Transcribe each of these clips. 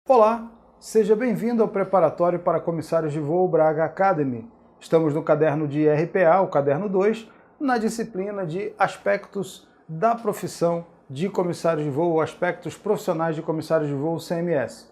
Olá, seja bem-vindo ao preparatório para comissários de voo Braga Academy. Estamos no caderno de RPA, o caderno 2, na disciplina de aspectos da profissão de comissários de voo, aspectos profissionais de comissários de voo CMS.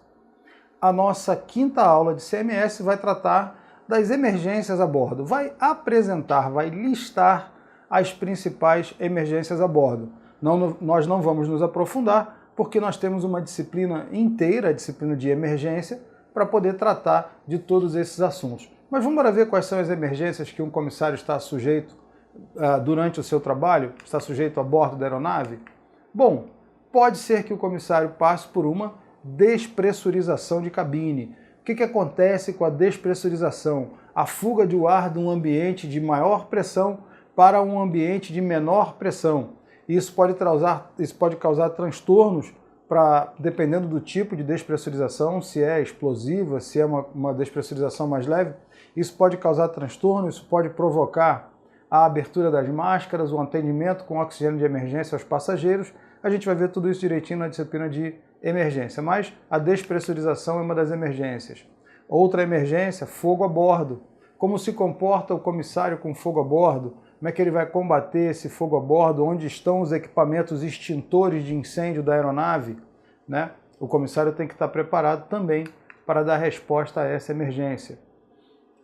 A nossa quinta aula de CMS vai tratar das emergências a bordo, vai apresentar, vai listar as principais emergências a bordo. Nós não vamos nos aprofundar, porque nós temos uma disciplina inteira, a disciplina de emergência, para poder tratar de todos esses assuntos. Mas vamos ver quais são as emergências que um comissário está sujeito durante o seu trabalho, está sujeito a bordo da aeronave? Bom, pode ser que o comissário passe por uma despressurização de cabine. O que acontece com a despressurização? A fuga de ar de um ambiente de maior pressão para um ambiente de menor pressão. Isso pode causar transtornos, dependendo do tipo de despressurização, se é explosiva, se é uma despressurização mais leve. Isso pode causar transtorno, isso pode provocar a abertura das máscaras, o atendimento com oxigênio de emergência aos passageiros. A gente vai ver tudo isso direitinho na disciplina de emergência, mas a despressurização é uma das emergências. Outra emergência, fogo a bordo. Como se comporta o comissário com fogo a bordo? Como é que ele vai combater esse fogo a bordo? Onde estão os equipamentos extintores de incêndio da aeronave? Né? O comissário tem que estar preparado também para dar resposta a essa emergência.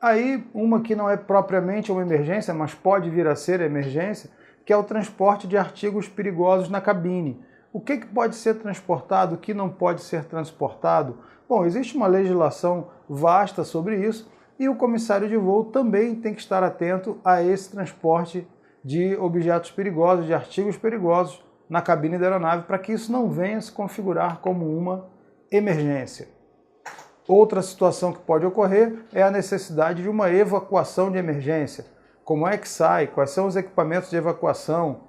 Aí, uma que não é propriamente uma emergência, mas pode vir a ser emergência, que é o transporte de artigos perigosos na cabine. O que pode ser transportado, o que não pode ser transportado? Bom, existe uma legislação vasta sobre isso, e o comissário de voo também tem que estar atento a esse transporte de objetos perigosos, de artigos perigosos na cabine da aeronave, para que isso não venha se configurar como uma emergência. Outra situação que pode ocorrer é a necessidade de uma evacuação de emergência. Como é que sai? Quais são os equipamentos de evacuação?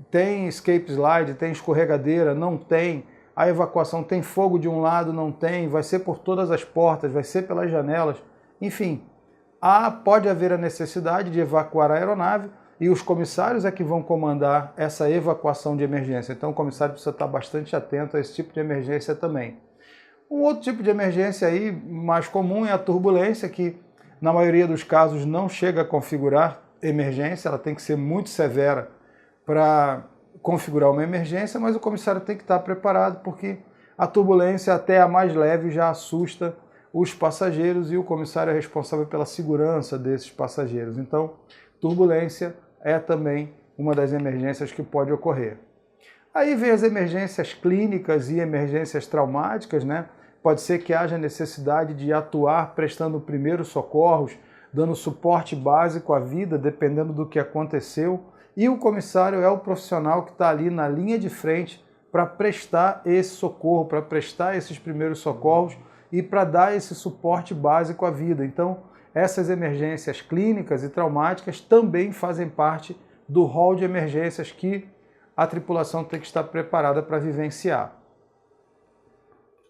Tem escape slide? Tem escorregadeira? Não tem. A evacuação tem fogo de um lado? Não tem. Vai ser por todas as portas? Vai ser pelas janelas? Enfim, pode haver a necessidade de evacuar a aeronave e os comissários é que vão comandar essa evacuação de emergência. Então o comissário precisa estar bastante atento a esse tipo de emergência também. Um outro tipo de emergência aí mais comum é a turbulência, que na maioria dos casos não chega a configurar emergência, ela tem que ser muito severa para configurar uma emergência, mas o comissário tem que estar preparado, porque a turbulência, até a mais leve, já assusta os passageiros e o comissário é responsável pela segurança desses passageiros. Então, turbulência é também uma das emergências que pode ocorrer. Aí vem as emergências clínicas e emergências traumáticas, né? Pode ser que haja necessidade de atuar prestando primeiros socorros, dando suporte básico à vida, dependendo do que aconteceu, e o comissário é o profissional que está ali na linha de frente para prestar esse socorro, para prestar esses primeiros socorros, e para dar esse suporte básico à vida. Então, essas emergências clínicas e traumáticas também fazem parte do rol de emergências que a tripulação tem que estar preparada para vivenciar.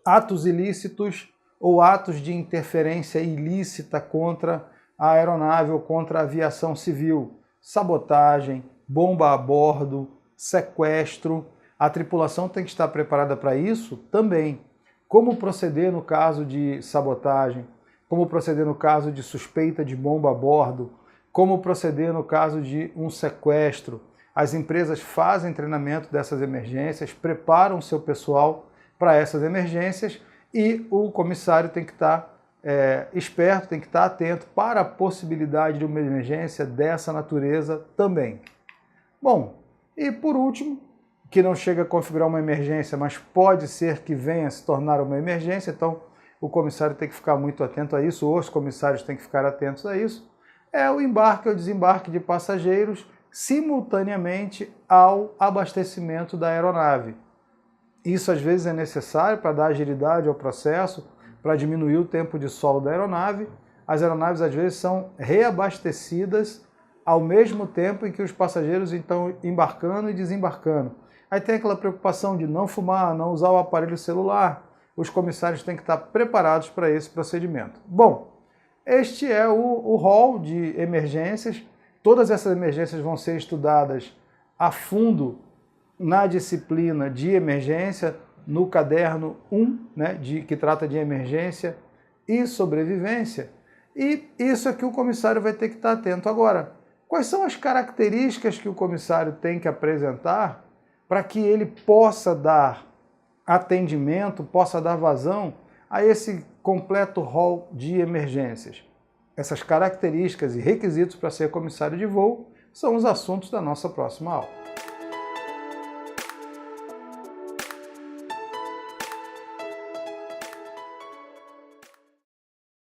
Atos ilícitos ou atos de interferência ilícita contra a aeronave ou contra a aviação civil. Sabotagem, bomba a bordo, sequestro. A tripulação tem que estar preparada para isso também. Como proceder no caso de sabotagem, como proceder no caso de suspeita de bomba a bordo, como proceder no caso de um sequestro. As empresas fazem treinamento dessas emergências, preparam seu pessoal para essas emergências e o comissário tem que estar esperto, tem que estar atento para a possibilidade de uma emergência dessa natureza também. Bom, e por último, que não chega a configurar uma emergência, mas pode ser que venha a se tornar uma emergência, então o comissário tem que ficar muito atento a isso, ou os comissários têm que ficar atentos a isso, é o embarque ou desembarque de passageiros simultaneamente ao abastecimento da aeronave. Isso às vezes é necessário para dar agilidade ao processo, para diminuir o tempo de solo da aeronave. As aeronaves às vezes são reabastecidas ao mesmo tempo em que os passageiros estão embarcando e desembarcando. Aí tem aquela preocupação de não fumar, não usar o aparelho celular. Os comissários têm que estar preparados para esse procedimento. Bom, este é o rol de emergências. Todas essas emergências vão ser estudadas a fundo na disciplina de emergência, no caderno 1, né, que trata de emergência e sobrevivência, e isso é que o comissário vai ter que estar atento. Agora, quais são as características que o comissário tem que apresentar para que ele possa dar atendimento, possa dar vazão a esse completo rol de emergências? Essas características e requisitos para ser comissário de voo são os assuntos da nossa próxima aula.